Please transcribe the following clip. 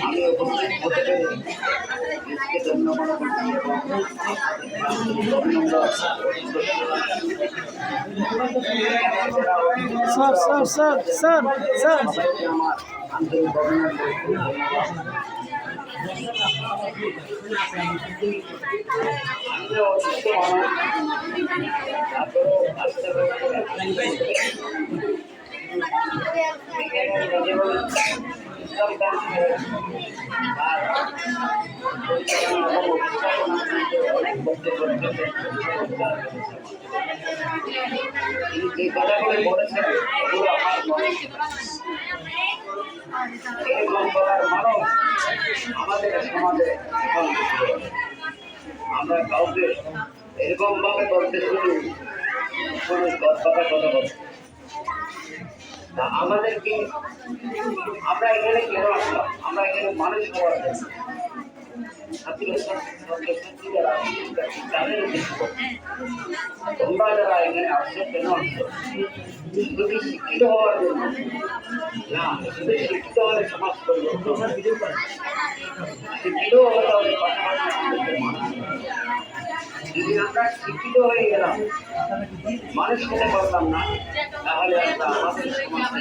আমি উপস্থিত হতে পেরে দেশকে ধন্যবাদ আমার আন্তরিক যে কথাগুলো বলেছেন এগুলো আমার মনে এরকম করার মানুষ আমাদের সমাজে আমরা কাউকে এরকম ভাবে করতে শুনি কথা বলতে আমাদেরকে আমরা এখানে কেন আসলাম? আমরা এখানে মানুষ হওয়ার জন্য তোমরা যারা এখানে আসছো কেন আসছো? শুধু শিক্ষিত হওয়ার জন্য না, শুধু শিক্ষিত হলে সমাজ পরিবর্তন, শিক্ষিত হলে তাহলে পাশাপাশি যদি আমরা শিক্ষিত হয়ে গেলাম মানুষ হতে পারলাম না, তাহলে আমরা আমাদের সমাজ